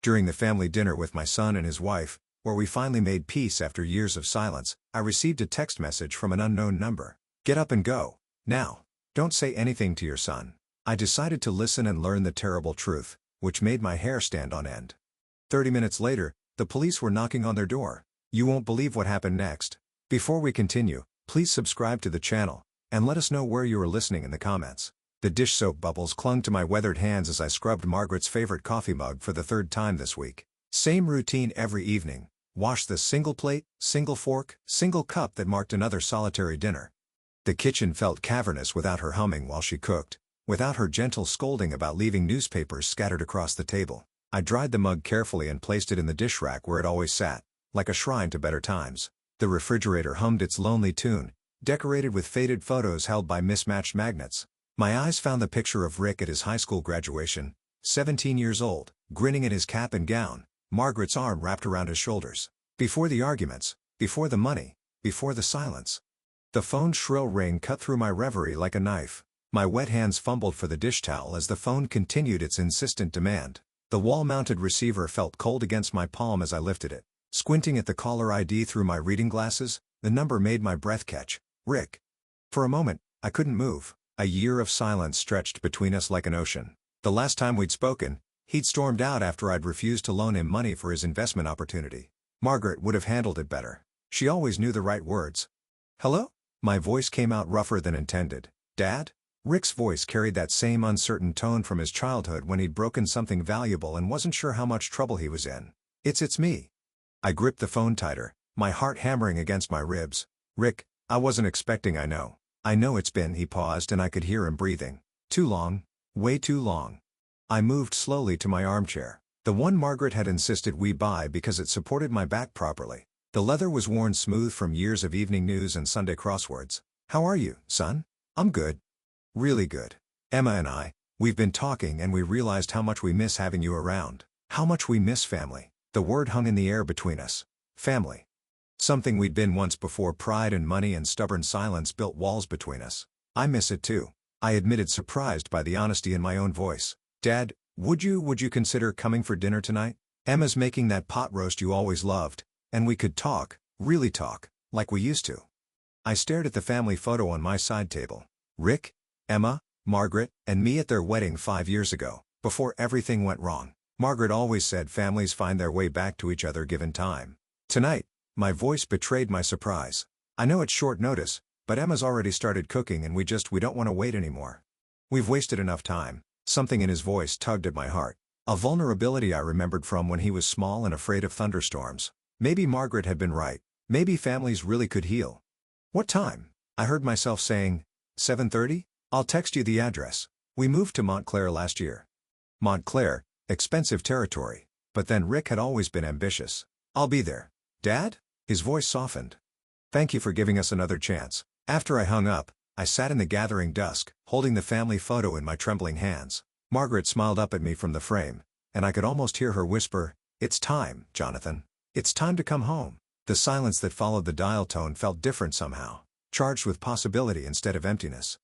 During the family dinner with my son and his wife, where we finally made peace after years of silence, I received a text message from an unknown number. Get up and go. Now. Don't say anything to your son. I decided to listen and learn the terrible truth, which made my hair stand on end. 30 minutes later, the police were knocking on their door. You won't believe what happened next. Before we continue, please subscribe to the channel, and let us know where you are listening in the comments. The dish soap bubbles clung to my weathered hands as I scrubbed Margaret's favorite coffee mug for the third time this week. Same routine every evening. Wash the single plate, single fork, single cup that marked another solitary dinner. The kitchen felt cavernous without her humming while she cooked, without her gentle scolding about leaving newspapers scattered across the table. I dried the mug carefully and placed it in the dish rack where it always sat, like a shrine to better times. The refrigerator hummed its lonely tune, decorated with faded photos held by mismatched magnets. My eyes found the picture of Rick at his high school graduation, 17 years old, grinning at his cap and gown, Margaret's arm wrapped around his shoulders. Before the arguments, before the money, before the silence. The phone's shrill ring cut through my reverie like a knife. My wet hands fumbled for the dish towel as the phone continued its insistent demand. The wall-mounted receiver felt cold against my palm as I lifted it. Squinting at the caller ID through my reading glasses, the number made my breath catch. Rick. For a moment, I couldn't move. A year of silence stretched between us like an ocean. The last time we'd spoken, he'd stormed out after I'd refused to loan him money for his investment opportunity. Margaret would have handled it better. She always knew the right words. Hello? My voice came out rougher than intended. Dad? Rick's voice carried that same uncertain tone from his childhood when he'd broken something valuable and wasn't sure how much trouble he was in. It's me. I gripped the phone tighter, my heart hammering against my ribs. Rick, I wasn't expecting. I know it's been. He paused and I could hear him breathing. Too long. Way too long. I moved slowly to my armchair, the one Margaret had insisted we buy because it supported my back properly. The leather was worn smooth from years of evening news and Sunday crosswords. How are you, son? I'm good. Really good. Emma and we've been talking and we realized how much we miss having you around. How much we miss family. The word hung in the air between us. Family. Something we'd been once before pride and money and stubborn silence built walls between us. I miss it too. I admitted, surprised by the honesty in my own voice. Dad, would you consider coming for dinner tonight? Emma's making that pot roast you always loved, and we could talk, really talk, like we used to. I stared at the family photo on my side table. Rick, Emma, Margaret, and me at their wedding 5 years ago, before everything went wrong. Margaret always said families find their way back to each other given time. Tonight, my voice betrayed my surprise. I know it's short notice, but Emma's already started cooking and we don't want to wait anymore. We've wasted enough time. Something in his voice tugged at my heart. A vulnerability I remembered from when he was small and afraid of thunderstorms. Maybe Margaret had been right. Maybe families really could heal. What time? I heard myself saying. 7:30? I'll text you the address. We moved to Montclair last year. Montclair, expensive territory. But then Rick had always been ambitious. I'll be there. Dad? His voice softened. Thank you for giving us another chance. After I hung up, I sat in the gathering dusk, holding the family photo in my trembling hands. Margaret smiled up at me from the frame, and I could almost hear her whisper, "It's time, Jonathan. It's time to come home." The silence that followed the dial tone felt different somehow, charged with possibility instead of emptiness.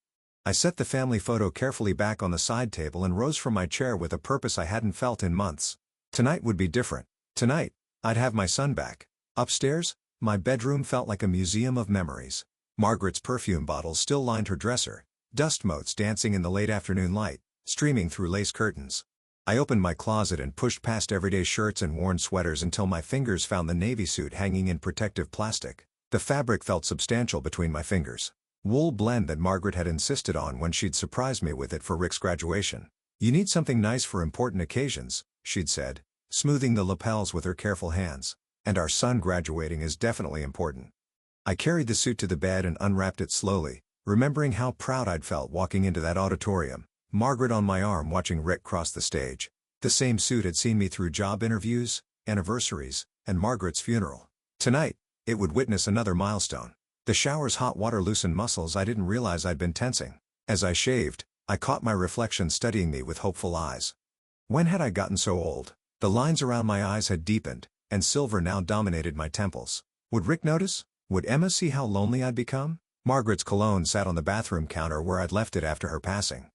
I set the family photo carefully back on the side table and rose from my chair with a purpose I hadn't felt in months. Tonight would be different. Tonight, I'd have my son back. Upstairs, my bedroom felt like a museum of memories. Margaret's perfume bottles still lined her dresser, dust motes dancing in the late afternoon light, streaming through lace curtains. I opened my closet and pushed past everyday shirts and worn sweaters until my fingers found the navy suit hanging in protective plastic. The fabric felt substantial between my fingers. Wool blend that Margaret had insisted on when she'd surprised me with it for Rick's graduation. You need something nice for important occasions, she'd said, smoothing the lapels with her careful hands. And our son graduating is definitely important. I carried the suit to the bed and unwrapped it slowly, remembering how proud I'd felt walking into that auditorium, Margaret on my arm watching Rick cross the stage. The same suit had seen me through job interviews, anniversaries, and Margaret's funeral. Tonight, it would witness another milestone. The shower's hot water loosened muscles I didn't realize I'd been tensing. As I shaved, I caught my reflection studying me with hopeful eyes. When had I gotten so old? The lines around my eyes had deepened, and silver now dominated my temples. Would Rick notice? Would Emma see how lonely I'd become? Margaret's cologne sat on the bathroom counter where I'd left it after her passing.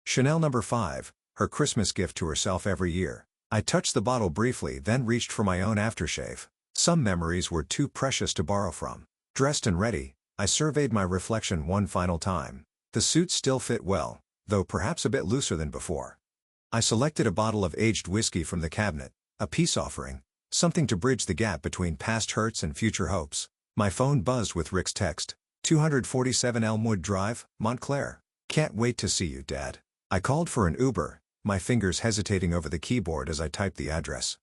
Chanel No. 5, her Christmas gift to herself every year. I touched the bottle briefly, then reached for my own aftershave. Some memories were too precious to borrow from. Dressed and ready, I surveyed my reflection one final time. The suit still fit well, though perhaps a bit looser than before. I selected a bottle of aged whiskey from the cabinet, a peace offering, something to bridge the gap between past hurts and future hopes. My phone buzzed with Rick's text. 247 Elmwood Drive, Montclair. Can't wait to see you, Dad. I called for an Uber, my fingers hesitating over the keyboard as I typed the address.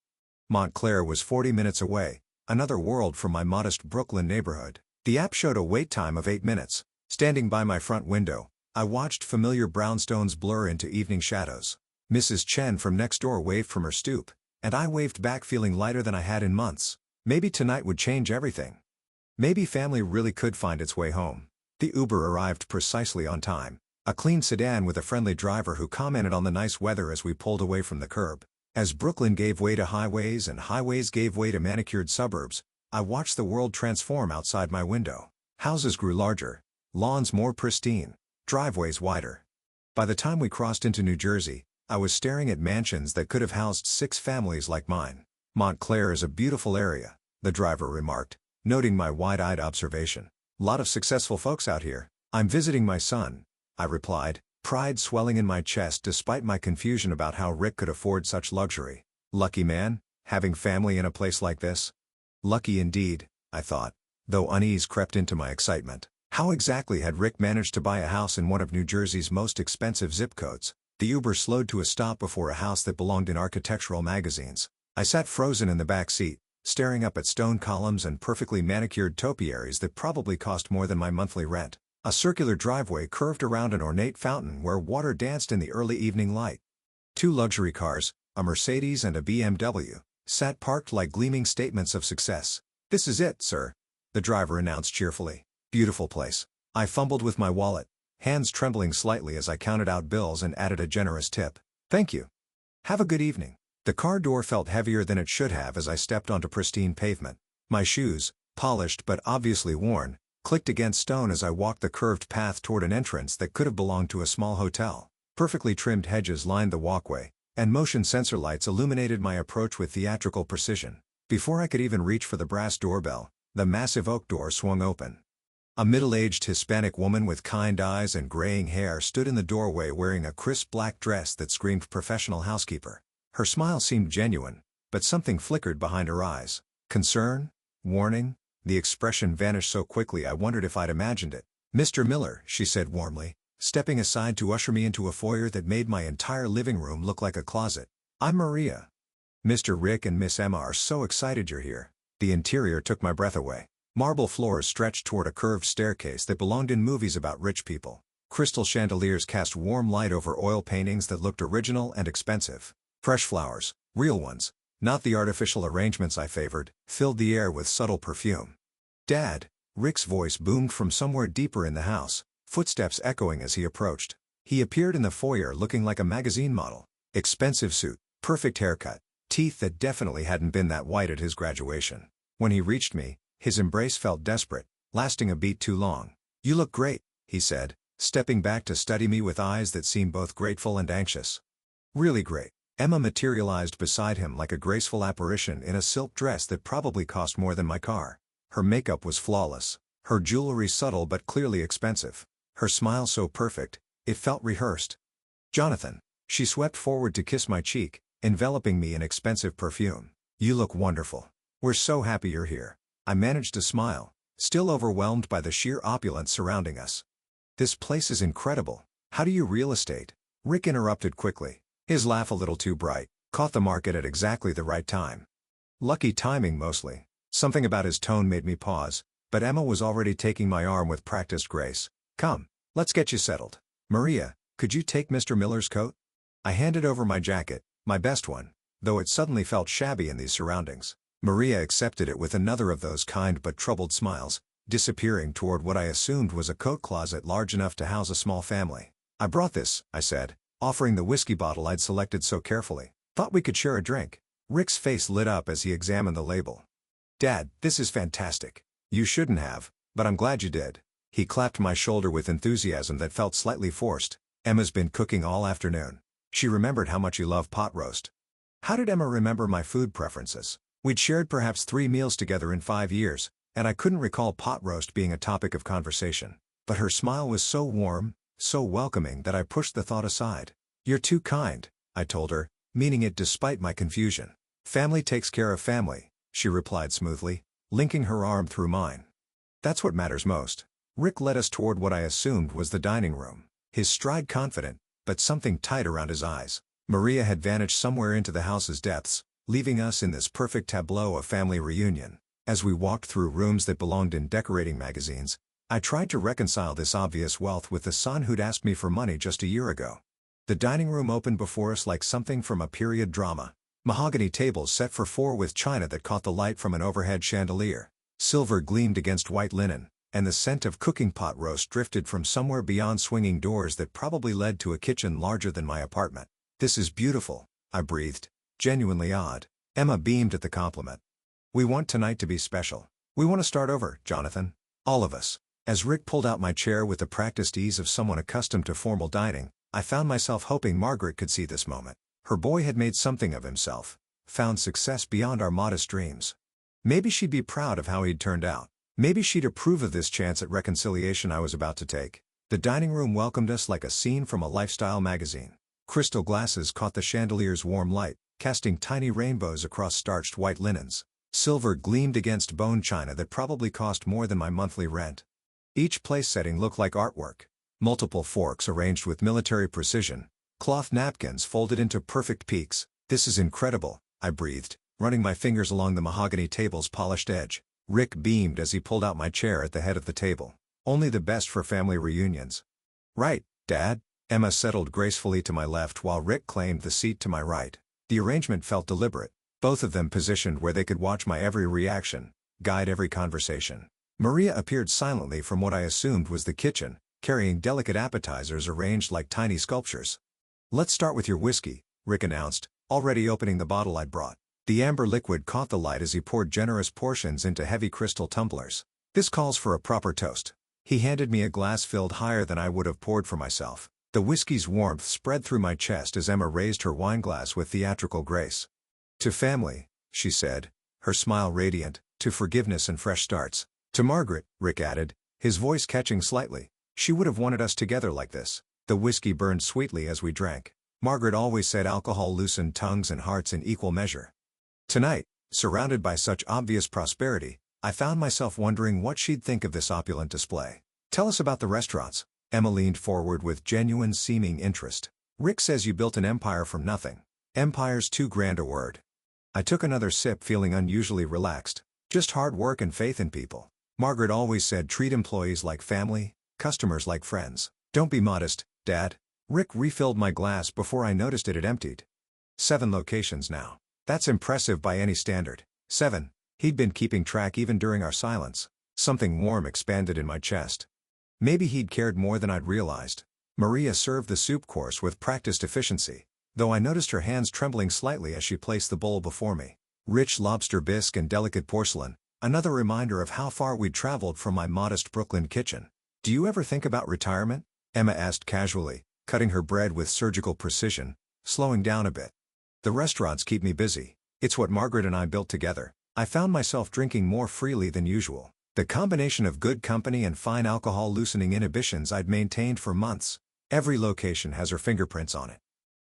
Montclair was 40 minutes away, another world from my modest Brooklyn neighborhood. The app showed a wait time of 8 minutes. Standing by my front window, I watched familiar brownstones blur into evening shadows. Mrs. Chen from next door waved from her stoop, and I waved back, feeling lighter than I had in months. Maybe tonight would change everything. Maybe family really could find its way home. The Uber arrived precisely on time. A clean sedan with a friendly driver who commented on the nice weather as we pulled away from the curb. As Brooklyn gave way to highways and highways gave way to manicured suburbs, I watched the world transform outside my window. Houses grew larger, lawns more pristine, driveways wider. By the time we crossed into New Jersey, I was staring at mansions that could have housed 6 families like mine. Montclair is a beautiful area, the driver remarked, noting my wide-eyed observation. Lot of successful folks out here. I'm visiting my son, I replied, pride swelling in my chest despite my confusion about how Rick could afford such luxury. Lucky man, having family in a place like this? Lucky indeed, I thought, though unease crept into my excitement. How exactly had Rick managed to buy a house in one of New Jersey's most expensive zip codes? The Uber slowed to a stop before a house that belonged in architectural magazines. I sat frozen in the back seat, staring up at stone columns and perfectly manicured topiaries that probably cost more than my monthly rent. A circular driveway curved around an ornate fountain where water danced in the early evening light. 2 luxury cars, a Mercedes and a BMW, sat parked like gleaming statements of success. This is it, sir, the driver announced cheerfully. Beautiful place. I fumbled with my wallet, hands trembling slightly as I counted out bills and added a generous tip. Thank you. Have a good evening. The car door felt heavier than it should have as I stepped onto pristine pavement. My shoes, polished but obviously worn, clicked against stone as I walked the curved path toward an entrance that could have belonged to a small hotel. Perfectly trimmed hedges lined the walkway, and motion sensor lights illuminated my approach with theatrical precision. Before I could even reach for the brass doorbell, the massive oak door swung open. A middle-aged Hispanic woman with kind eyes and graying hair stood in the doorway wearing a crisp black dress that screamed professional housekeeper. Her smile seemed genuine, but something flickered behind her eyes. Concern? Warning? The expression vanished so quickly I wondered if I'd imagined it. Mr. Miller, she said warmly, stepping aside to usher me into a foyer that made my entire living room look like a closet. I'm Maria. Mr. Rick and Miss Emma are so excited you're here. The interior took my breath away. Marble floors stretched toward a curved staircase that belonged in movies about rich people. Crystal chandeliers cast warm light over oil paintings that looked original and expensive. Fresh flowers, real ones, not the artificial arrangements I favored, filled the air with subtle perfume. Dad, Rick's voice boomed from somewhere deeper in the house, footsteps echoing as he approached. He appeared in the foyer looking like a magazine model. Expensive suit, perfect haircut, teeth that definitely hadn't been that white at his graduation. When he reached me, his embrace felt desperate, lasting a beat too long. You look great, he said, stepping back to study me with eyes that seemed both grateful and anxious. Really great. Emma materialized beside him like a graceful apparition in a silk dress that probably cost more than my car. Her makeup was flawless, her jewelry subtle but clearly expensive, her smile so perfect, it felt rehearsed. Jonathan. She swept forward to kiss my cheek, enveloping me in expensive perfume. You look wonderful. We're so happy you're here. I managed to smile, still overwhelmed by the sheer opulence surrounding us. This place is incredible. How do you real estate? Rick interrupted quickly. His laugh, a little too bright, caught the market at exactly the right time. Lucky timing mostly. Something about his tone made me pause, but Emma was already taking my arm with practiced grace. Come, let's get you settled. Maria, could you take Mr. Miller's coat? I handed over my jacket, my best one, though it suddenly felt shabby in these surroundings. Maria accepted it with another of those kind but troubled smiles, disappearing toward what I assumed was a coat closet large enough to house a small family. I brought this, I said, offering the whiskey bottle I'd selected so carefully. Thought we could share a drink. Rick's face lit up as he examined the label. Dad, this is fantastic. You shouldn't have, but I'm glad you did. He clapped my shoulder with enthusiasm that felt slightly forced. Emma's been cooking all afternoon. She remembered how much you love pot roast. How did Emma remember my food preferences? We'd shared perhaps 3 meals together in 5 years, and I couldn't recall pot roast being a topic of conversation. But her smile was so warm, so welcoming that I pushed the thought aside. "You're too kind," I told her, meaning it despite my confusion. "Family takes care of family," she replied smoothly, linking her arm through mine. "That's what matters most." Rick led us toward what I assumed was the dining room, his stride confident, but something tight around his eyes. Maria had vanished somewhere into the house's depths, leaving us in this perfect tableau of family reunion. As we walked through rooms that belonged in decorating magazines, I tried to reconcile this obvious wealth with the son who'd asked me for money just a year ago. The dining room opened before us like something from a period drama. Mahogany tables set for four with china that caught the light from an overhead chandelier. Silver gleamed against white linen, and the scent of cooking pot roast drifted from somewhere beyond swinging doors that probably led to a kitchen larger than my apartment. "This is beautiful," I breathed, genuinely awed. Emma beamed at the compliment. "We want tonight to be special. We want to start over, Jonathan. All of us." As Rick pulled out my chair with the practiced ease of someone accustomed to formal dining, I found myself hoping Margaret could see this moment. Her boy had made something of himself, found success beyond our modest dreams. Maybe she'd be proud of how he'd turned out. Maybe she'd approve of this chance at reconciliation I was about to take. The dining room welcomed us like a scene from a lifestyle magazine. Crystal glasses caught the chandelier's warm light, casting tiny rainbows across starched white linens. Silver gleamed against bone china that probably cost more than my monthly rent. Each place setting looked like artwork. Multiple forks arranged with military precision, cloth napkins folded into perfect peaks. "This is incredible," I breathed, running my fingers along the mahogany table's polished edge. Rick beamed as he pulled out my chair at the head of the table. "Only the best for family reunions." "Right, Dad." Emma settled gracefully to my left while Rick claimed the seat to my right. The arrangement felt deliberate, both of them positioned where they could watch my every reaction, guide every conversation. Maria appeared silently from what I assumed was the kitchen, carrying delicate appetizers arranged like tiny sculptures. "Let's start with your whiskey," Rick announced, already opening the bottle I'd brought. The amber liquid caught the light as he poured generous portions into heavy crystal tumblers. "This calls for a proper toast." He handed me a glass filled higher than I would have poured for myself. The whiskey's warmth spread through my chest as Emma raised her wineglass with theatrical grace. "To family," she said, her smile radiant, "to forgiveness and fresh starts." "To Margaret," Rick added, his voice catching slightly. "She would have wanted us together like this." The whiskey burned sweetly as we drank. Margaret always said alcohol loosened tongues and hearts in equal measure. Tonight, surrounded by such obvious prosperity, I found myself wondering what she'd think of this opulent display. "Tell us about the restaurants." Emma leaned forward with genuine seeming interest. "Rick says you built an empire from nothing." "Empire's too grand a word." I took another sip feeling unusually relaxed. "Just hard work and faith in people. Margaret always said treat employees like family, customers like friends." "Don't be modest, Dad." Rick refilled my glass before I noticed it had emptied. 7 locations now. That's impressive by any standard. 7. He'd been keeping track even during our silence. Something warm expanded in my chest. Maybe he'd cared more than I'd realized. Maria served the soup course with practiced efficiency, though I noticed her hands trembling slightly as she placed the bowl before me. Rich lobster bisque and delicate porcelain, another reminder of how far we'd traveled from my modest Brooklyn kitchen. "Do you ever think about retirement?" Emma asked casually, cutting her bread with surgical precision, slowing down a bit. "The restaurants keep me busy. It's what Margaret and I built together." I found myself drinking more freely than usual. The combination of good company and fine alcohol loosening inhibitions I'd maintained for months. Every location has her fingerprints on it.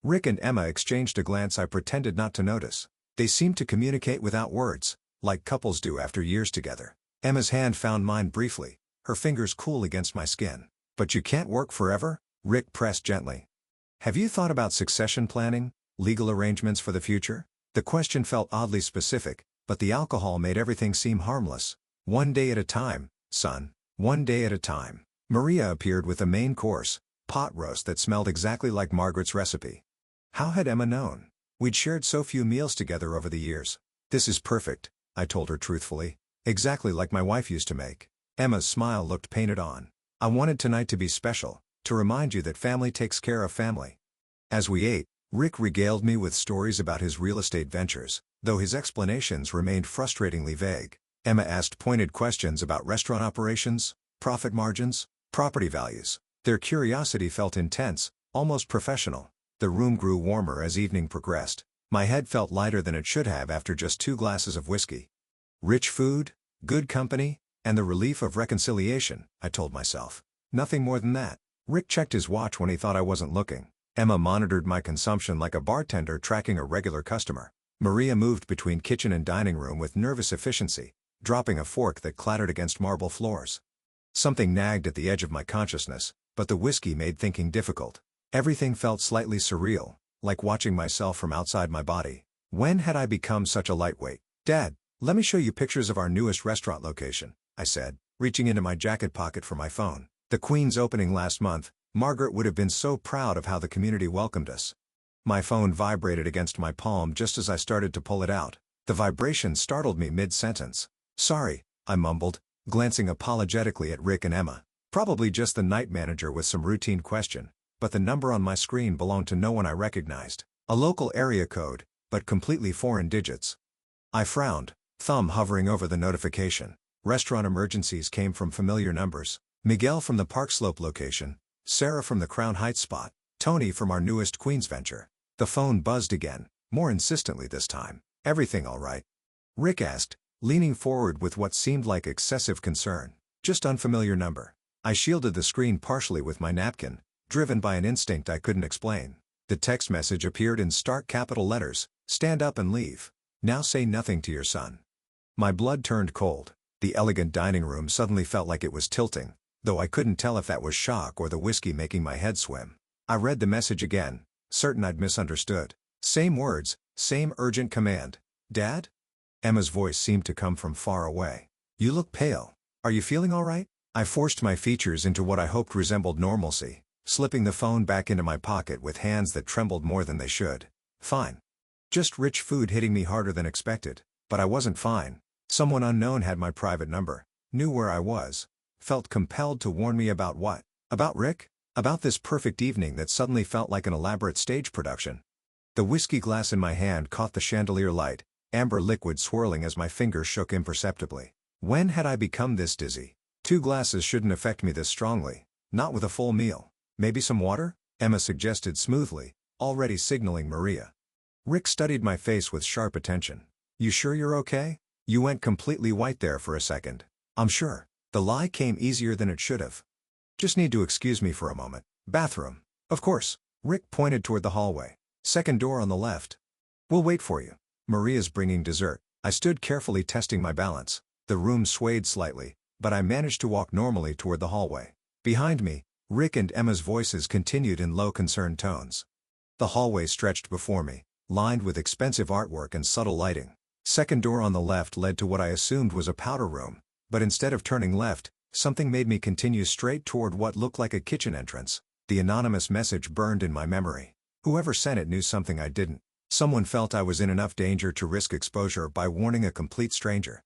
Rick and Emma exchanged a glance I pretended not to notice. They seemed to communicate without words, like couples do after years together. Emma's hand found mine briefly, her fingers cool against my skin. "But you can't work forever?" Rick pressed gently. "Have you thought about succession planning, legal arrangements for the future?" The question felt oddly specific, but the alcohol made everything seem harmless. "One day at a time, son. One day at a time." Maria appeared with the main course, pot roast that smelled exactly like Margaret's recipe. How had Emma known? We'd shared so few meals together over the years. "This is perfect," I told her truthfully. "Exactly like my wife used to make." Emma's smile looked painted on. "I wanted tonight to be special, to remind you that family takes care of family." As we ate, Rick regaled me with stories about his real estate ventures, though his explanations remained frustratingly vague. Emma asked pointed questions about restaurant operations, profit margins, property values. Their curiosity felt intense, almost professional. The room grew warmer as evening progressed. My head felt lighter than it should have after just 2 glasses of whiskey. Rich food, good company, and the relief of reconciliation, I told myself. Nothing more than that. Rick checked his watch when he thought I wasn't looking. Emma monitored my consumption like a bartender tracking a regular customer. Maria moved between kitchen and dining room with nervous efficiency, dropping a fork that clattered against marble floors. Something nagged at the edge of my consciousness, but the whiskey made thinking difficult. Everything felt slightly surreal, like watching myself from outside my body. When had I become such a lightweight? "Dad, let me show you pictures of our newest restaurant location," I said, reaching into my jacket pocket for my phone. The Queen's opening last month, Margaret would have been so proud of how the community welcomed us. My phone vibrated against my palm just as I started to pull it out. The vibration startled me mid-sentence. "Sorry," I mumbled, glancing apologetically at Rick and Emma. Probably just the night manager with some routine question, but the number on my screen belonged to no one I recognized. A local area code, but completely foreign digits. I frowned, thumb hovering over the notification. Restaurant emergencies came from familiar numbers. Miguel from the Park Slope location, Sarah from the Crown Heights spot, Tony from our newest Queens venture. The phone buzzed again, more insistently this time. "Everything all right?" Rick asked, leaning forward with what seemed like excessive concern. "Just unfamiliar number." I shielded the screen partially with my napkin, driven by an instinct I couldn't explain. The text message appeared in stark capital letters, "Stand up and leave. Now say nothing to your son." My blood turned cold. The elegant dining room suddenly felt like it was tilting, though I couldn't tell if that was shock or the whiskey making my head swim. I read the message again, certain I'd misunderstood. Same words, same urgent command. "Dad?" Emma's voice seemed to come from far away. "You look pale. Are you feeling all right?" I forced my features into what I hoped resembled normalcy, slipping the phone back into my pocket with hands that trembled more than they should. "Fine. Just rich food hitting me harder than expected." But I wasn't fine. Someone unknown had my private number, knew where I was, felt compelled to warn me about what? About Rick? About this perfect evening that suddenly felt like an elaborate stage production. The whiskey glass in my hand caught the chandelier light, amber liquid swirling as my fingers shook imperceptibly. When had I become this dizzy? 2 glasses shouldn't affect me this strongly, not with a full meal. "Maybe some water?" Emma suggested smoothly, already signaling Maria. Rick studied my face with sharp attention. "You sure you're okay? You went completely white there for a second." "I'm sure." The lie came easier than it should have. "Just need to excuse me for a moment." "Bathroom." "Of course." Rick pointed toward the hallway. "Second door on the left." "We'll wait for you." "Maria's bringing dessert." I stood carefully testing my balance. The room swayed slightly, but I managed to walk normally toward the hallway. Behind me, Rick and Emma's voices continued in low concerned tones. The hallway stretched before me, lined with expensive artwork and subtle lighting. Second door on the left led to what I assumed was a powder room, but instead of turning left, something made me continue straight toward what looked like a kitchen entrance. The anonymous message burned in my memory. Whoever sent it knew something I didn't. Someone felt I was in enough danger to risk exposure by warning a complete stranger.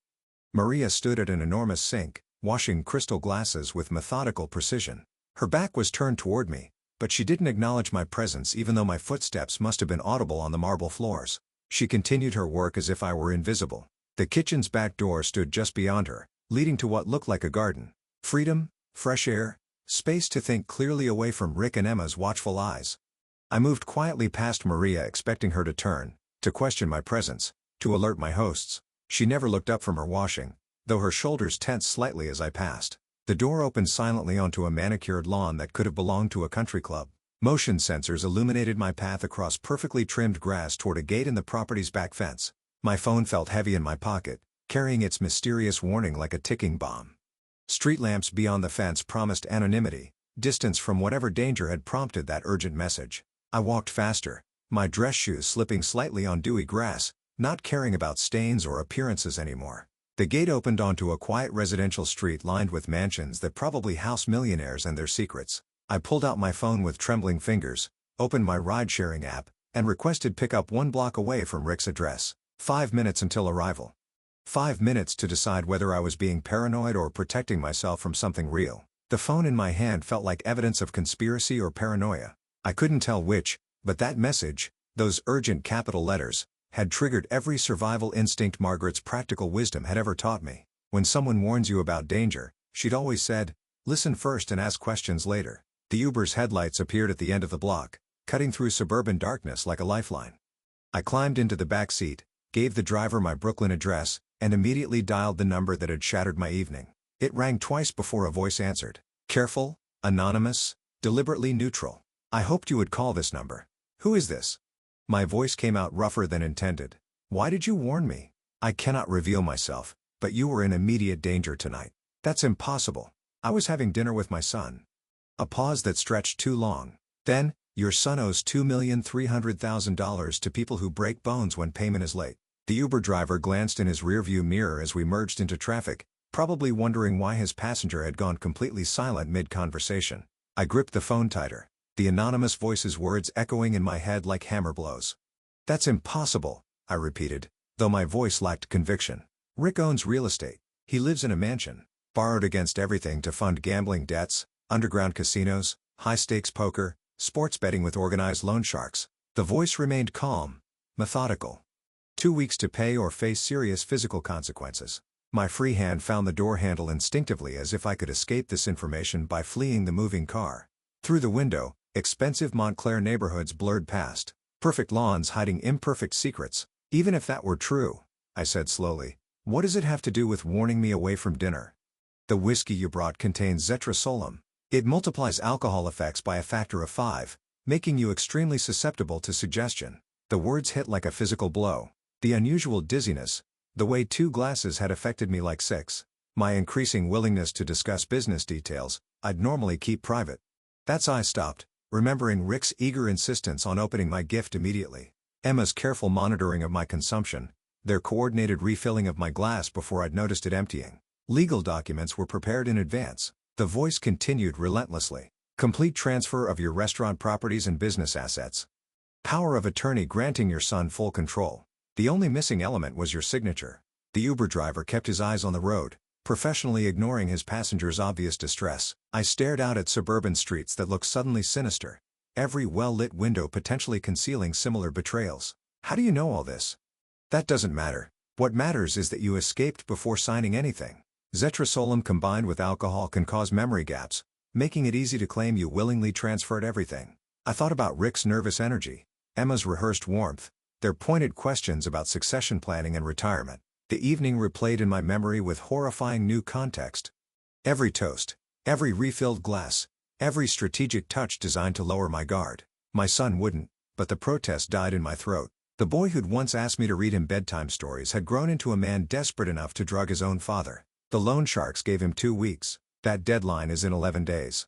Maria stood at an enormous sink, washing crystal glasses with methodical precision. Her back was turned toward me, but she didn't acknowledge my presence even though my footsteps must have been audible on the marble floors. She continued her work as if I were invisible. The kitchen's back door stood just beyond her, leading to what looked like a garden. Freedom, fresh air, space to think clearly away from Rick and Emma's watchful eyes. I moved quietly past Maria, expecting her to turn, to question my presence, to alert my hosts. She never looked up from her washing, though her shoulders tensed slightly as I passed. The door opened silently onto a manicured lawn that could have belonged to a country club. Motion sensors illuminated my path across perfectly trimmed grass toward a gate in the property's back fence. My phone felt heavy in my pocket, carrying its mysterious warning like a ticking bomb. Street lamps beyond the fence promised anonymity, distance from whatever danger had prompted that urgent message. I walked faster, my dress shoes slipping slightly on dewy grass, not caring about stains or appearances anymore. The gate opened onto a quiet residential street lined with mansions that probably house millionaires and their secrets. I pulled out my phone with trembling fingers, opened my ride-sharing app, and requested pickup 1 block away from Rick's address. 5 minutes until arrival. 5 minutes to decide whether I was being paranoid or protecting myself from something real. The phone in my hand felt like evidence of conspiracy or paranoia. I couldn't tell which, but that message, those urgent capital letters, had triggered every survival instinct Margaret's practical wisdom had ever taught me. When someone warns you about danger, she'd always said, listen first and ask questions later. The Uber's headlights appeared at the end of the block, cutting through suburban darkness like a lifeline. I climbed into the back seat, gave the driver my Brooklyn address, and immediately dialed the number that had shattered my evening. It rang twice before a voice answered. Careful, anonymous, deliberately neutral. I hoped you would call this number. Who is this? My voice came out rougher than intended. Why did you warn me? I cannot reveal myself, but you were in immediate danger tonight. That's impossible. I was having dinner with my son. A pause that stretched too long. Then, your son owes $2,300,000 to people who break bones when payment is late. The Uber driver glanced in his rearview mirror as we merged into traffic, probably wondering why his passenger had gone completely silent mid-conversation. I gripped the phone tighter, the anonymous voice's words echoing in my head like hammer blows. That's impossible, I repeated, though my voice lacked conviction. Rick owns real estate. He lives in a mansion, borrowed against everything to fund gambling debts, underground casinos, high-stakes poker, sports betting with organized loan sharks. The voice remained calm, methodical. 2 weeks to pay or face serious physical consequences. My free hand found the door handle instinctively as if I could escape this information by fleeing the moving car. Through the window, expensive Montclair neighborhoods blurred past, perfect lawns hiding imperfect secrets. Even if that were true, I said slowly, what does it have to do with warning me away from dinner? The whiskey you brought contains zetrasolum. It multiplies alcohol effects by a factor of 5, making you extremely susceptible to suggestion. The words hit like a physical blow. The unusual dizziness, the way 2 glasses had affected me like 6. My increasing willingness to discuss business details, I'd normally keep private. That's I stopped, remembering Rick's eager insistence on opening my gift immediately. Emma's careful monitoring of my consumption, their coordinated refilling of my glass before I'd noticed it emptying. Legal documents were prepared in advance. The voice continued relentlessly. Complete transfer of your restaurant properties and business assets. Power of attorney granting your son full control. The only missing element was your signature. The Uber driver kept his eyes on the road, professionally ignoring his passenger's obvious distress. I stared out at suburban streets that looked suddenly sinister, every well-lit window potentially concealing similar betrayals. How do you know all this? That doesn't matter. What matters is that you escaped before signing anything. Zetrasolum combined with alcohol can cause memory gaps, making it easy to claim you willingly transferred everything. I thought about Rick's nervous energy, Emma's rehearsed warmth, their pointed questions about succession planning and retirement. The evening replayed in my memory with horrifying new context. Every toast, every refilled glass, every strategic touch designed to lower my guard. My son wouldn't, but the protest died in my throat. The boy who'd once asked me to read him bedtime stories had grown into a man desperate enough to drug his own father. The loan sharks gave him 2 weeks. That deadline is in 11 days.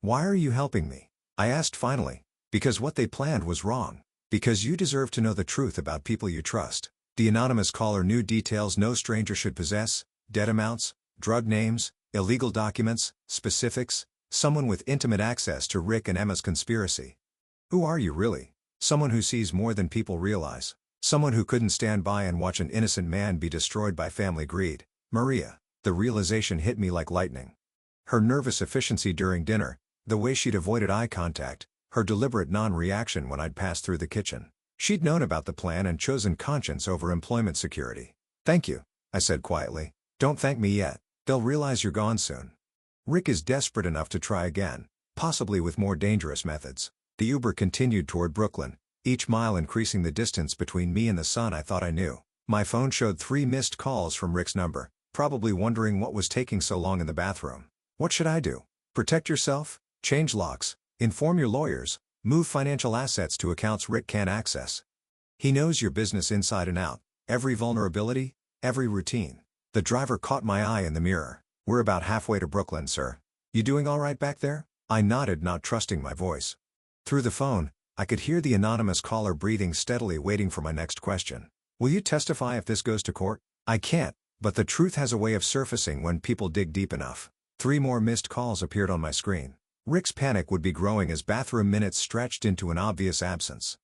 Why are you helping me? I asked finally. Because what they planned was wrong. Because you deserve to know the truth about people you trust. The anonymous caller knew details no stranger should possess: debt amounts, drug names, illegal documents, specifics, someone with intimate access to Rick and Emma's conspiracy. Who are you really? Someone who sees more than people realize. Someone who couldn't stand by and watch an innocent man be destroyed by family greed. Maria. The realization hit me like lightning. Her nervous efficiency during dinner, the way she'd avoided eye contact, her deliberate non-reaction when I'd passed through the kitchen. She'd known about the plan and chosen conscience over employment security. Thank you, I said quietly. Don't thank me yet. They'll realize you're gone soon. Rick is desperate enough to try again, possibly with more dangerous methods. The Uber continued toward Brooklyn, each mile increasing the distance between me and the son I thought I knew. My phone showed 3 missed calls from Rick's number, probably wondering what was taking so long in the bathroom. What should I do? Protect yourself? Change locks? Inform your lawyers? Move financial assets to accounts Rick can't access? He knows your business inside and out, every vulnerability, every routine. The driver caught my eye in the mirror. We're about halfway to Brooklyn, sir. You doing all right back there? I nodded, not trusting my voice. Through the phone, I could hear the anonymous caller breathing steadily, waiting for my next question. Will you testify if this goes to court? I can't, but the truth has a way of surfacing when people dig deep enough. 3 more missed calls appeared on my screen. Rick's panic would be growing as bathroom minutes stretched into an obvious absence.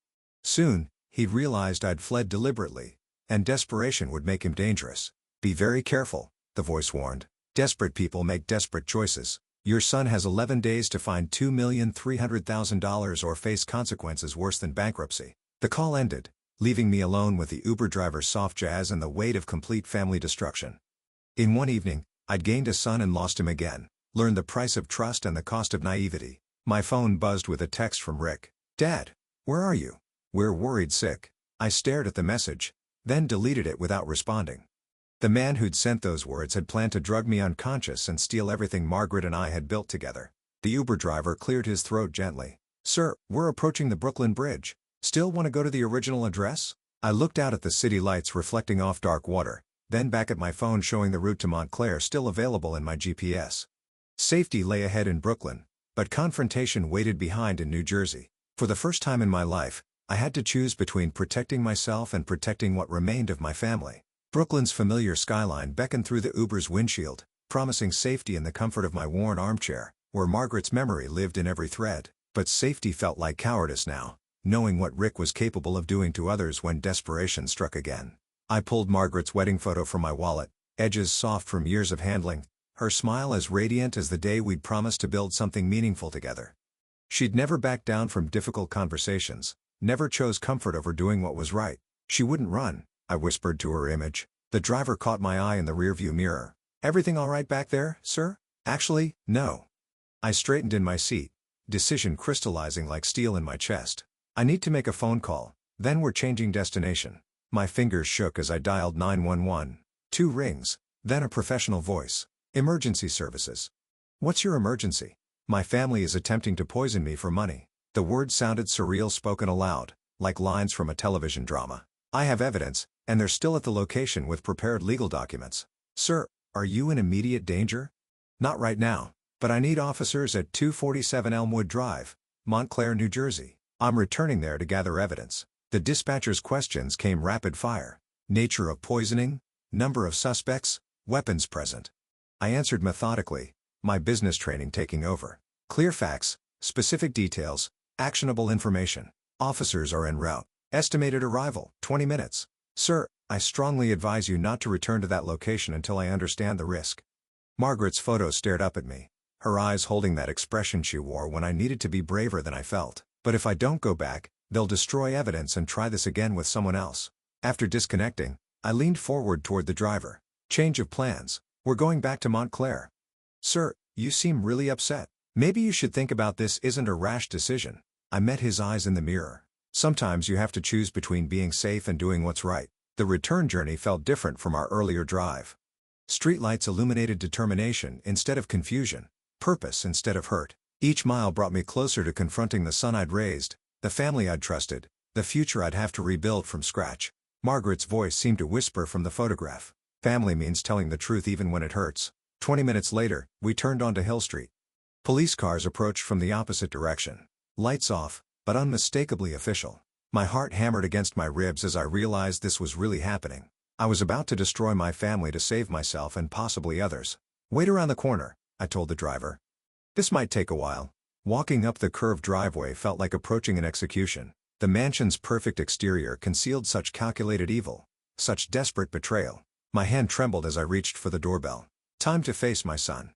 Soon, he'd realized I'd fled deliberately, and desperation would make him dangerous. Be very careful, the voice warned. Desperate people make desperate choices. Your son has 11 days to find $2,300,000 or face consequences worse than bankruptcy. The call ended, leaving me alone with the Uber driver's soft jazz and the weight of complete family destruction. In one evening, I'd gained a son and lost him again, learned the price of trust and the cost of naivety. My phone buzzed with a text from Rick. Dad, where are you? We're worried sick. I stared at the message, then deleted it without responding. The man who'd sent those words had planned to drug me unconscious and steal everything Margaret and I had built together. The Uber driver cleared his throat gently. "Sir, we're approaching the Brooklyn Bridge. Still want to go to the original address?" I looked out at the city lights reflecting off dark water, then back at my phone showing the route to Montclair still available in my GPS. Safety lay ahead in Brooklyn, but confrontation waited behind in New Jersey. For the first time in my life, I had to choose between protecting myself and protecting what remained of my family. Brooklyn's familiar skyline beckoned through the Uber's windshield, promising safety in the comfort of my worn armchair, where Margaret's memory lived in every thread. But safety felt like cowardice now, knowing what Rick was capable of doing to others when desperation struck again. I pulled Margaret's wedding photo from my wallet, edges soft from years of handling, her smile as radiant as the day we'd promised to build something meaningful together. She'd never backed down from difficult conversations, never chose comfort over doing what was right. She wouldn't run, I whispered to her image. The driver caught my eye in the rearview mirror. "Everything all right back there, sir?" "Actually, no." I straightened in my seat, decision crystallizing like steel in my chest. "I need to make a phone call, then we're changing destination." My fingers shook as I dialed 911. 2 rings, then a professional voice. "Emergency services." "What's your emergency?" "My family is attempting to poison me for money." The words sounded surreal spoken aloud, like lines from a television drama. "I have evidence, and they're still at the location with prepared legal documents." "Sir, are you in immediate danger?" "Not right now, but I need officers at 247 Elmwood Drive, Montclair, New Jersey. I'm returning there to gather evidence." The dispatcher's questions came rapid fire. Nature of poisoning, number of suspects, weapons present. I answered methodically, my business training taking over. Clear facts, specific details, actionable information. Officers are en route. Estimated arrival, 20 minutes. "Sir, I strongly advise you not to return to that location until I understand the risk." Margaret's photo stared up at me, her eyes holding that expression she wore when I needed to be braver than I felt. "But if I don't go back, they'll destroy evidence and try this again with someone else." After disconnecting, I leaned forward toward the driver. "Change of plans. We're going back to Montclair." "Sir, you seem really upset. Maybe you should think about this isn't a rash decision." I met his eyes in the mirror. "Sometimes you have to choose between being safe and doing what's right." The return journey felt different from our earlier drive. Streetlights illuminated determination instead of confusion, purpose instead of hurt. Each mile brought me closer to confronting the son I'd raised, the family I'd trusted, the future I'd have to rebuild from scratch. Margaret's voice seemed to whisper from the photograph. "Family means telling the truth even when it hurts." 20 minutes later, we turned onto Hill Street. Police cars approached from the opposite direction. Lights off, but unmistakably official. My heart hammered against my ribs as I realized this was really happening. I was about to destroy my family to save myself and possibly others. "Wait around the corner," I told the driver. "This might take a while." Walking up the curved driveway felt like approaching an execution. The mansion's perfect exterior concealed such calculated evil, such desperate betrayal. My hand trembled as I reached for the doorbell. Time to face my son.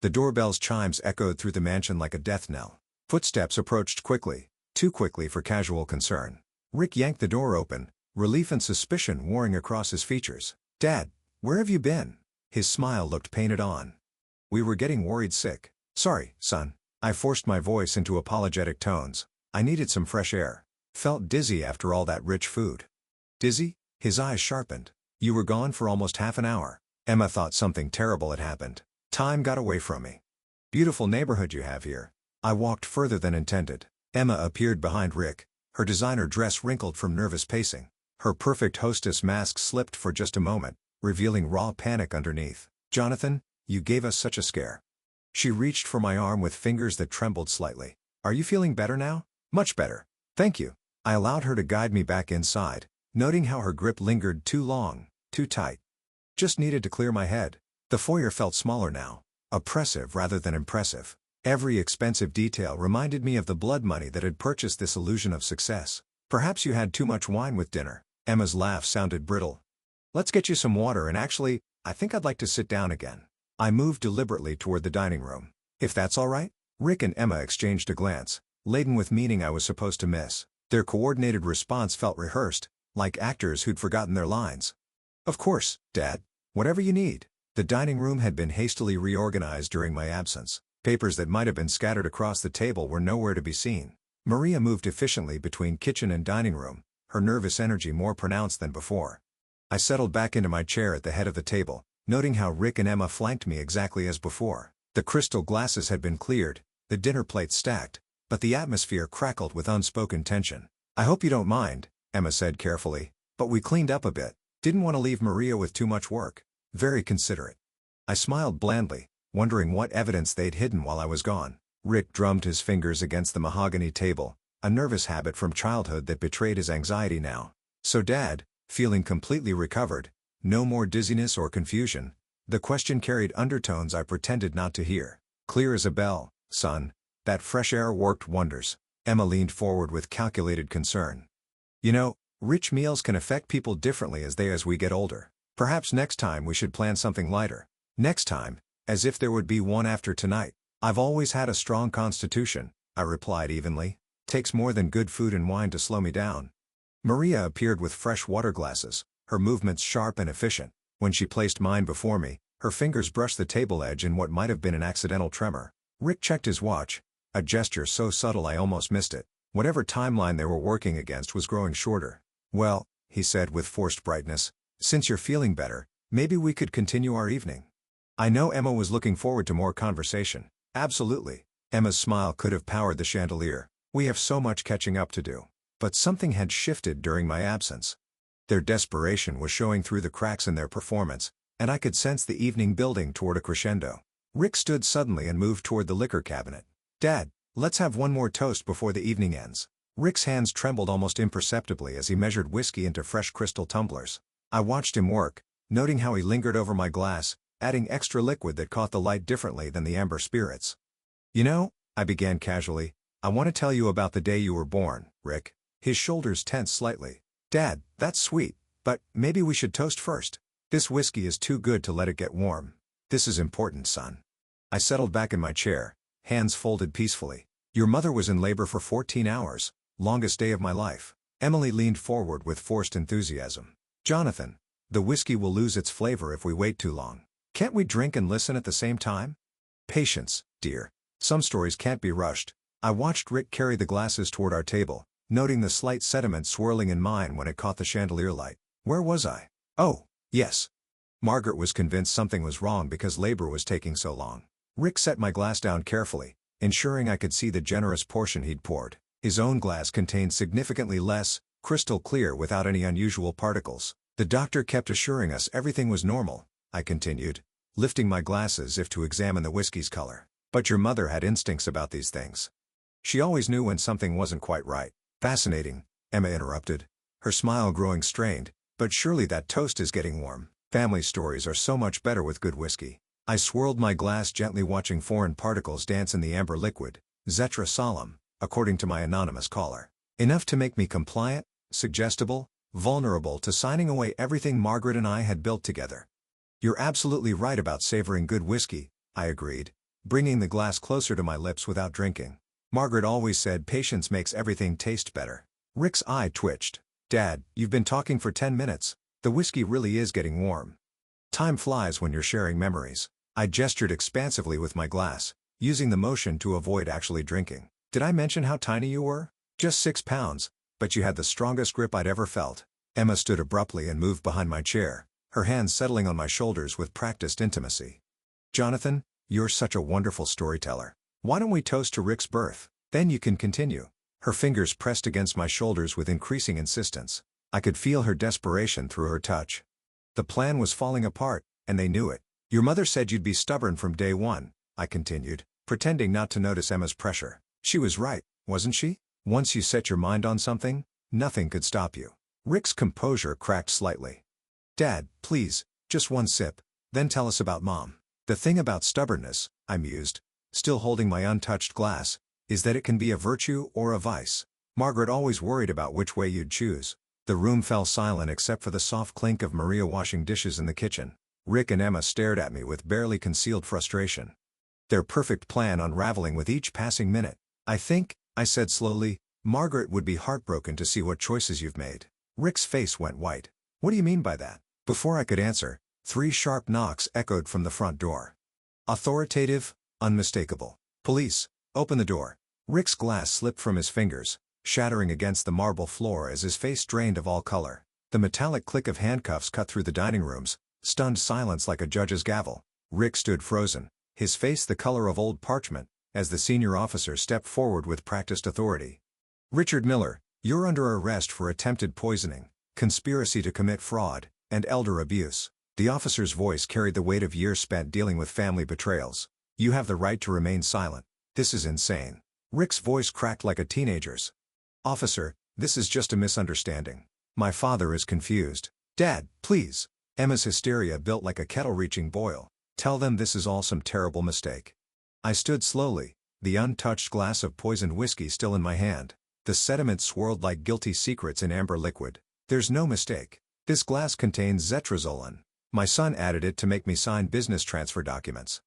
The doorbell's chimes echoed through the mansion like a death knell. Footsteps approached quickly, too quickly for casual concern. Rick yanked the door open, relief and suspicion warring across his features. "Dad, where have you been?" His smile looked painted on. "We were getting worried sick." "Sorry, son." I forced my voice into apologetic tones. I needed some fresh air. Felt dizzy after all that rich food. "Dizzy?" His eyes sharpened. "You were gone for almost half an hour." Emma thought something terrible had happened. Time got away from me. "Beautiful neighborhood you have here." I walked further than intended. Emma appeared behind Rick, her designer dress wrinkled from nervous pacing. Her perfect hostess mask slipped for just a moment, revealing raw panic underneath. "Jonathan, you gave us such a scare." She reached for my arm with fingers that trembled slightly. "Are you feeling better now?" "Much better. Thank you." I allowed her to guide me back inside, noting how her grip lingered too long, too tight. "Just needed to clear my head." The foyer felt smaller now, oppressive rather than impressive. Every expensive detail reminded me of the blood money that had purchased this illusion of success. "Perhaps you had too much wine with dinner." Emma's laugh sounded brittle. "Let's get you some water and actually, I think I'd like to sit down again." I moved deliberately toward the dining room. "If that's all right?" Rick and Emma exchanged a glance, laden with meaning I was supposed to miss. Their coordinated response felt rehearsed, like actors who'd forgotten their lines. "Of course, Dad. Whatever you need." The dining room had been hastily reorganized during my absence. Papers that might have been scattered across the table were nowhere to be seen. Maria moved efficiently between kitchen and dining room, her nervous energy more pronounced than before. I settled back into my chair at the head of the table, noting how Rick and Emma flanked me exactly as before. The crystal glasses had been cleared, the dinner plates stacked, but the atmosphere crackled with unspoken tension. "I hope you don't mind," Emma said carefully, "but we cleaned up a bit. Didn't want to leave Maria with too much work." "Very considerate." I smiled blandly, wondering what evidence they'd hidden while I was gone. Rick drummed his fingers against the mahogany table, a nervous habit from childhood that betrayed his anxiety now. "So Dad, feeling completely recovered? No more dizziness or confusion?" The question carried undertones I pretended not to hear. "Clear as a bell, son. That fresh air worked wonders." Emma leaned forward with calculated concern. "You know, rich meals can affect people differently as we get older. Perhaps next time we should plan something lighter." "Next time? As if there would be one after tonight." "I've always had a strong constitution," I replied evenly. "Takes more than good food and wine to slow me down." Maria appeared with fresh water glasses, her movements sharp and efficient. When she placed mine before me, her fingers brushed the table edge in what might have been an accidental tremor. Rick checked his watch, a gesture so subtle I almost missed it. Whatever timeline they were working against was growing shorter. "Well," he said with forced brightness, "since you're feeling better, maybe we could continue our evening." I know Emma was looking forward to more conversation. "Absolutely." Emma's smile could have powered the chandelier. "We have so much catching up to do." But something had shifted during my absence. Their desperation was showing through the cracks in their performance, and I could sense the evening building toward a crescendo. Rick stood suddenly and moved toward the liquor cabinet. "Dad, let's have one more toast before the evening ends." Rick's hands trembled almost imperceptibly as he measured whiskey into fresh crystal tumblers. I watched him work, noting how he lingered over my glass, adding extra liquid that caught the light differently than the amber spirits. "You know," I began casually, "I want to tell you about the day you were born, Rick." His shoulders tensed slightly. "Dad, that's sweet, but maybe we should toast first. This whiskey is too good to let it get warm." "This is important, son." I settled back in my chair, hands folded peacefully. "Your mother was in labor for 14 hours, longest day of my life." Emily leaned forward with forced enthusiasm. "Jonathan, the whiskey will lose its flavor if we wait too long. Can't we drink and listen at the same time?" "Patience, dear. Some stories can't be rushed." I watched Rick carry the glasses toward our table, noting the slight sediment swirling in mine when it caught the chandelier light. Where was I? Oh, yes. Margaret was convinced something was wrong because labor was taking so long. Rick set my glass down carefully, ensuring I could see the generous portion he'd poured. His own glass contained significantly less, crystal clear without any unusual particles. "The doctor kept assuring us everything was normal," I continued, lifting my glasses if to examine the whiskey's color. "But your mother had instincts about these things. She always knew when something wasn't quite right." "Fascinating," Emma interrupted, her smile growing strained, "but surely that toast is getting warm. Family stories are so much better with good whiskey." I swirled my glass gently, watching foreign particles dance in the amber liquid. "Zetra solemn," according to my anonymous caller. "Enough to make me compliant, suggestible, vulnerable to signing away everything Margaret and I had built together." "You're absolutely right about savoring good whiskey," I agreed, bringing the glass closer to my lips without drinking. "Margaret always said patience makes everything taste better." Rick's eye twitched. "Dad, you've been talking for 10 minutes. The whiskey really is getting warm." Time flies when you're sharing memories. I gestured expansively with my glass, using the motion to avoid actually drinking. "Did I mention how tiny you were? Just 6 pounds, but you had the strongest grip I'd ever felt." Emma stood abruptly and moved behind my chair, her hands settling on my shoulders with practiced intimacy. "Jonathan, you're such a wonderful storyteller. Why don't we toast to Rick's birth? Then you can continue." Her fingers pressed against my shoulders with increasing insistence. I could feel her desperation through her touch. The plan was falling apart, and they knew it. "Your mother said you'd be stubborn from day one," I continued, pretending not to notice Emma's pressure. "She was right, wasn't she? Once you set your mind on something, nothing could stop you." Rick's composure cracked slightly. "Dad, please, just one sip, then tell us about Mom." "The thing about stubbornness," I mused, still holding my untouched glass, "is that it can be a virtue or a vice. Margaret always worried about which way you'd choose." The room fell silent except for the soft clink of Maria washing dishes in the kitchen. Rick and Emma stared at me with barely concealed frustration, their perfect plan unraveling with each passing minute. "I think," I said slowly, "Margaret would be heartbroken to see what choices you've made." Rick's face went white. "What do you mean by that?" Before I could answer, 3 sharp knocks echoed from the front door. Authoritative, unmistakable. "Police, open the door." Rick's glass slipped from his fingers, shattering against the marble floor as his face drained of all color. The metallic click of handcuffs cut through the dining room's stunned silence like a judge's gavel. Rick stood frozen, his face the color of old parchment, as the senior officer stepped forward with practiced authority. "Richard Miller, you're under arrest for attempted poisoning, conspiracy to commit fraud, and elder abuse." The officer's voice carried the weight of years spent dealing with family betrayals. "You have the right to remain silent. This is insane." Rick's voice cracked like a teenager's. "Officer, this is just a misunderstanding. My father is confused." "Dad, please." Emma's hysteria built like a kettle reaching boil. "Tell them this is all some terrible mistake." I stood slowly, the untouched glass of poisoned whiskey still in my hand. The sediment swirled like guilty secrets in amber liquid. "There's no mistake. This glass contains zetrazoline. My son added it to make me sign business transfer documents."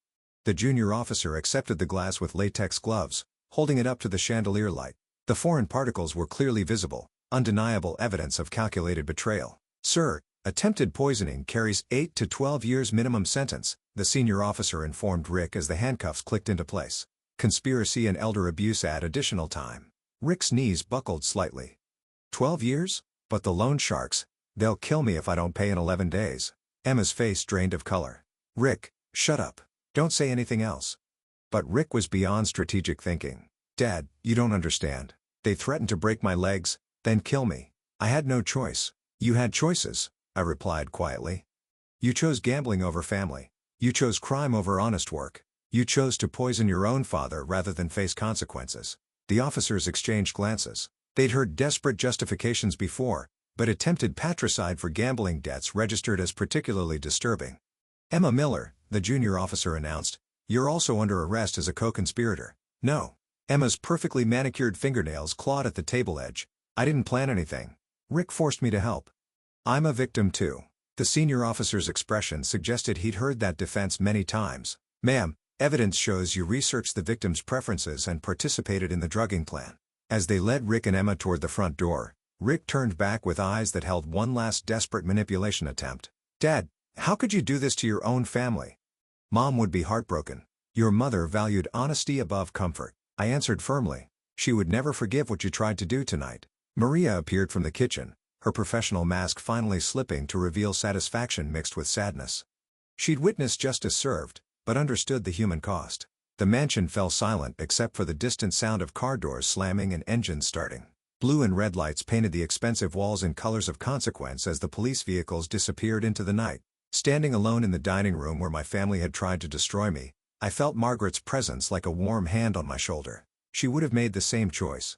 The junior officer accepted the glass with latex gloves, holding it up to the chandelier light. The foreign particles were clearly visible, undeniable evidence of calculated betrayal. "Sir, attempted poisoning carries 8 to 12 years minimum sentence," the senior officer informed Rick as the handcuffs clicked into place. "Conspiracy and elder abuse add additional time." Rick's knees buckled slightly. 12 years? But the loan sharks, they'll kill me if I don't pay in 11 days. Emma's face drained of color. "Rick, shut up. Don't say anything else." But Rick was beyond strategic thinking. "Dad, you don't understand. They threatened to break my legs, then kill me. I had no choice." "You had choices," I replied quietly. "You chose gambling over family. You chose crime over honest work. You chose to poison your own father rather than face consequences." The officers exchanged glances. They'd heard desperate justifications before, but attempted patricide for gambling debts registered as particularly disturbing. "Emma Miller," the junior officer announced, "you're also under arrest as a co-conspirator." "No." Emma's perfectly manicured fingernails clawed at the table edge. "I didn't plan anything. Rick forced me to help." "I'm a victim too." The senior officer's expression suggested he'd heard that defense many times. "Ma'am, evidence shows you researched the victim's preferences and participated in the drugging plan." As they led Rick and Emma toward the front door, Rick turned back with eyes that held one last desperate manipulation attempt. "Dad, how could you do this to your own family?" "Mom would be heartbroken. Your mother valued honesty above comfort," I answered firmly. "She would never forgive what you tried to do tonight." Maria appeared from the kitchen, her professional mask finally slipping to reveal satisfaction mixed with sadness. She'd witnessed justice served, but understood the human cost. The mansion fell silent except for the distant sound of car doors slamming and engines starting. Blue and red lights painted the expensive walls in colors of consequence as the police vehicles disappeared into the night. Standing alone in the dining room where my family had tried to destroy me, I felt Margaret's presence like a warm hand on my shoulder. She would have made the same choice.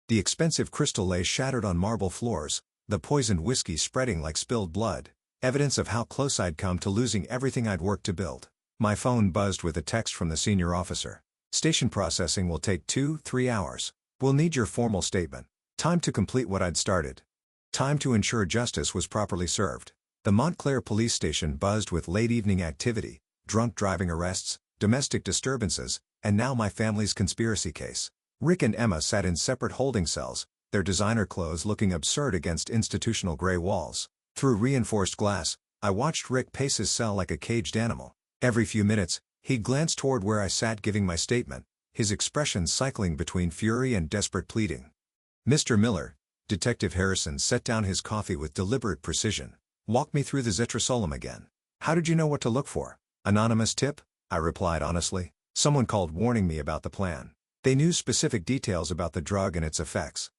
The expensive crystal lay shattered on marble floors, the poisoned whiskey spreading like spilled blood, evidence of how close I'd come to losing everything I'd worked to build. My phone buzzed with a text from the senior officer. "Station processing will take 2-3 hours. We'll need your formal statement." Time to complete what I'd started. Time to ensure justice was properly served. The Montclair police station buzzed with late evening activity, drunk driving arrests, domestic disturbances, and now my family's conspiracy case. Rick and Emma sat in separate holding cells, their designer clothes looking absurd against institutional gray walls. Through reinforced glass, I watched Rick pace his cell like a caged animal. Every few minutes, he'd glance toward where I sat giving my statement, his expression cycling between fury and desperate pleading. "Mr. Miller," Detective Harrison set down his coffee with deliberate precision. "Walk me through the zetrasolum again. How did you know what to look for?" "Anonymous tip," I replied honestly. "Someone called warning me about the plan. They knew specific details about the drug and its effects."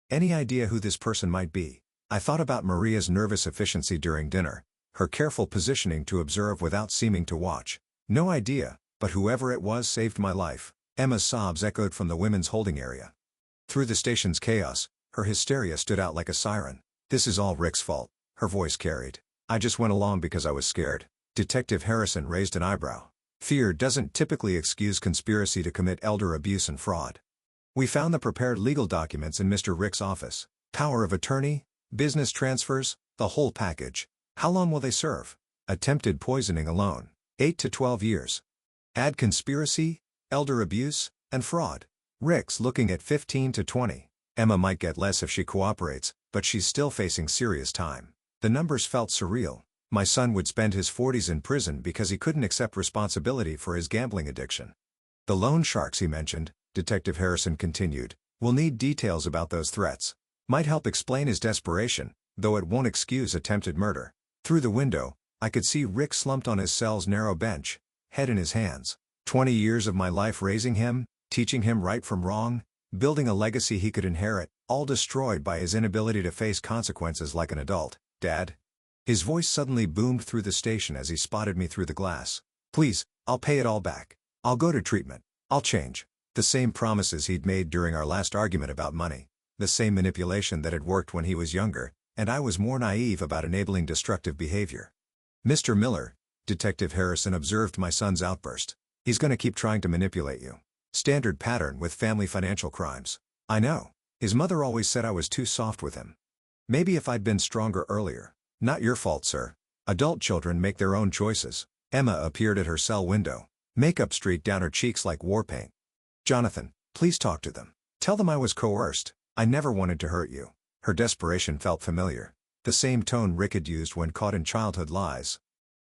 "Any idea who this person might be?" I thought about Maria's nervous efficiency during dinner, her careful positioning to observe without seeming to watch. "No idea, but whoever it was saved my life." Emma's sobs echoed from the women's holding area. Through the station's chaos, her hysteria stood out like a siren. "This is all Rick's fault," her voice carried. "I just went along because I was scared." Detective Harrison raised an eyebrow. "Fear doesn't typically excuse conspiracy to commit elder abuse and fraud." "We found the prepared legal documents in Mr. Rick's office. Power of attorney, business transfers, the whole package. How long will they serve?" "Attempted poisoning alone, 8 to 12 years. Add conspiracy, elder abuse, and fraud. Rick's looking at 15 to 20. Emma might get less if she cooperates, but she's still facing serious time." The numbers felt surreal. My son would spend his 40s in prison because he couldn't accept responsibility for his gambling addiction. "The loan sharks he mentioned," Detective Harrison continued, We'll need details about those threats. Might help explain his desperation, though it won't excuse attempted murder. Through the window, I could see Rick slumped on his cell's narrow bench, head in his hands. 20 years of my life raising him, teaching him right from wrong, building a legacy he could inherit, all destroyed by his inability to face consequences like an adult. Dad? His voice suddenly boomed through the station as he spotted me through the glass. Please, I'll pay it all back. I'll go to treatment. I'll change. The same promises he'd made during our last argument about money. The same manipulation that had worked when he was younger, and I was more naive about enabling destructive behavior. Mr. Miller, Detective Harrison observed my son's outburst. He's gonna keep trying to manipulate you. Standard pattern with family financial crimes. I know. His mother always said I was too soft with him. Maybe if I'd been stronger earlier. Not your fault, sir. Adult children make their own choices. Emma appeared at her cell window. Makeup streaked down her cheeks like war paint. Jonathan, please talk to them. Tell them I was coerced. I never wanted to hurt you. Her desperation felt familiar. The same tone Rick had used when caught in childhood lies.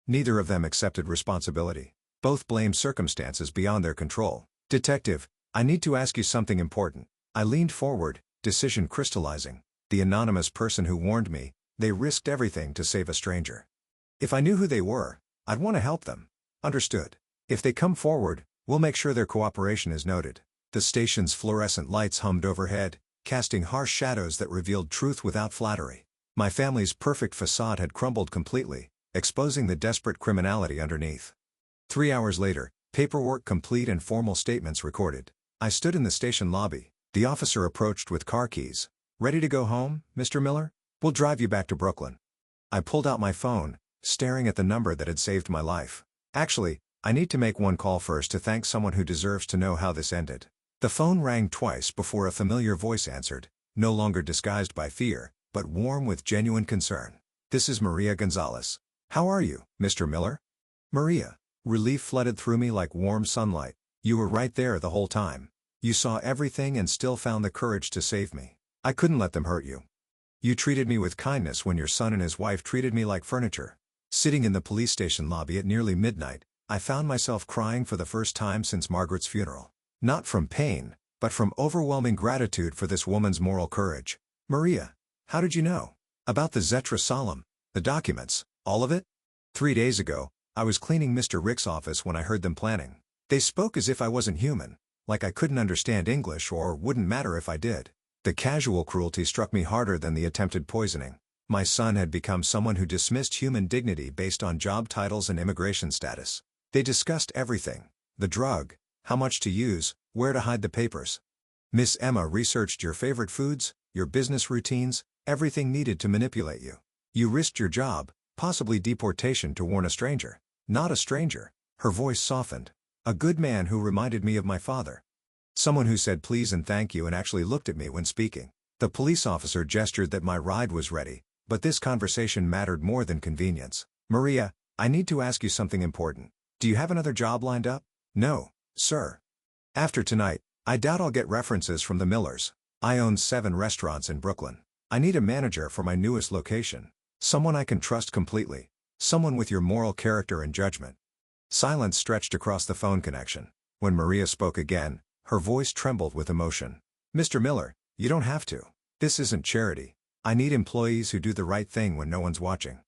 Neither of them accepted responsibility. Both blamed circumstances beyond their control. Detective, I need to ask you something important. I leaned forward, decision crystallizing. The anonymous person who warned me, they risked everything to save a stranger. If I knew who they were, I'd want to help them. Understood. If they come forward, we'll make sure their cooperation is noted. The station's fluorescent lights hummed overhead, casting harsh shadows that revealed truth without flattery. My family's perfect facade had crumbled completely, exposing the desperate criminality underneath. 3 hours later, paperwork complete and formal statements recorded. I stood in the station lobby. The officer approached with car keys. Ready to go home, Mr. Miller? We'll drive you back to Brooklyn. I pulled out my phone, staring at the number that had saved my life. Actually, I need to make one call first to thank someone who deserves to know how this ended. The phone rang twice before a familiar voice answered, no longer disguised by fear, but warm with genuine concern. This is Maria Gonzalez. How are you, Mr. Miller? Maria. Relief flooded through me like warm sunlight. You were right there the whole time. You saw everything and still found the courage to save me. I couldn't let them hurt you. You treated me with kindness when your son and his wife treated me like furniture. Sitting in the police station lobby at nearly midnight, I found myself crying for the first time since Margaret's funeral. Not from pain, but from overwhelming gratitude for this woman's moral courage. Maria, how did you know? About the Zetra Solemn, the documents, all of it? 3 days ago, I was cleaning Mr. Rick's office when I heard them planning. They spoke as if I wasn't human, like I couldn't understand English or wouldn't matter if I did. The casual cruelty struck me harder than the attempted poisoning. My son had become someone who dismissed human dignity based on job titles and immigration status. They discussed everything: the drug, how much to use, where to hide the papers. Miss Emma researched your favorite foods, your business routines, everything needed to manipulate you. You risked your job, possibly deportation, to warn a stranger. Not a stranger. Her voice softened. A good man who reminded me of my father. Someone who said please and thank you and actually looked at me when speaking. The police officer gestured that my ride was ready, but this conversation mattered more than convenience. Maria, I need to ask you something important. Do you have another job lined up? No, sir. After tonight, I doubt I'll get references from the Millers. I own 7 restaurants in Brooklyn. I need a manager for my newest location. Someone I can trust completely. Someone with your moral character and judgment. Silence stretched across the phone connection. When Maria spoke again, her voice trembled with emotion. Mr. Miller, you don't have to. This isn't charity. I need employees who do the right thing when no one's watching.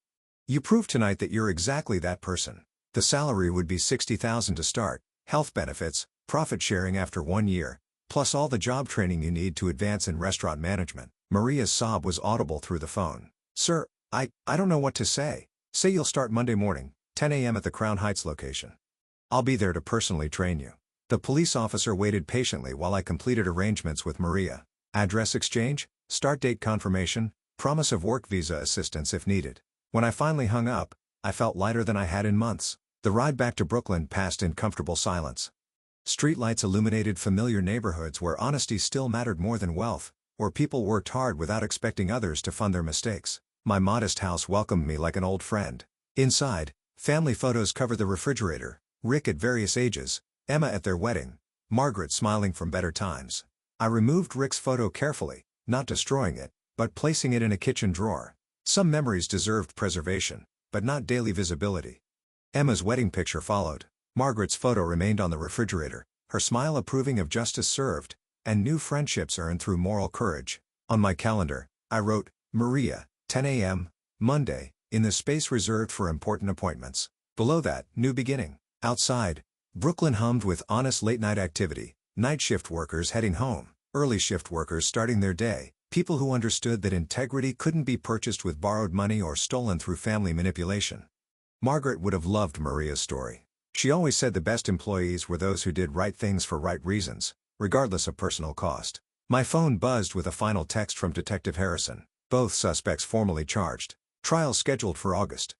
You proved tonight that you're exactly that person. The salary would be $60,000 to start, health benefits, profit sharing after 1 year, plus all the job training you need to advance in restaurant management. Maria's sob was audible through the phone. Sir, I don't know what to say. Say you'll start Monday morning, 10 a.m. at the Crown Heights location. I'll be there to personally train you. The police officer waited patiently while I completed arrangements with Maria. Address exchange, start date confirmation, promise of work visa assistance if needed. When I finally hung up, I felt lighter than I had in months. The ride back to Brooklyn passed in comfortable silence. Streetlights illuminated familiar neighborhoods where honesty still mattered more than wealth, where people worked hard without expecting others to fund their mistakes. My modest house welcomed me like an old friend. Inside, family photos covered the refrigerator, Rick at various ages, Emma at their wedding, Margaret smiling from better times. I removed Rick's photo carefully, not destroying it, but placing it in a kitchen drawer. Some memories deserved preservation, but not daily visibility. Emma's wedding picture followed. Margaret's photo remained on the refrigerator, her smile approving of justice served. and new friendships earned through moral courage. On my calendar, I wrote, Maria, 10 a.m., Monday, in the space reserved for important appointments. Below that, new beginning. Outside, Brooklyn hummed with honest late-night activity, night shift workers heading home, early shift workers starting their day, people who understood that integrity couldn't be purchased with borrowed money or stolen through family manipulation. Margaret would have loved Maria's story. She always said the best employees were those who did right things for right reasons, regardless of personal cost. My phone buzzed with a final text from Detective Harrison. Both suspects formally charged. Trial scheduled for August.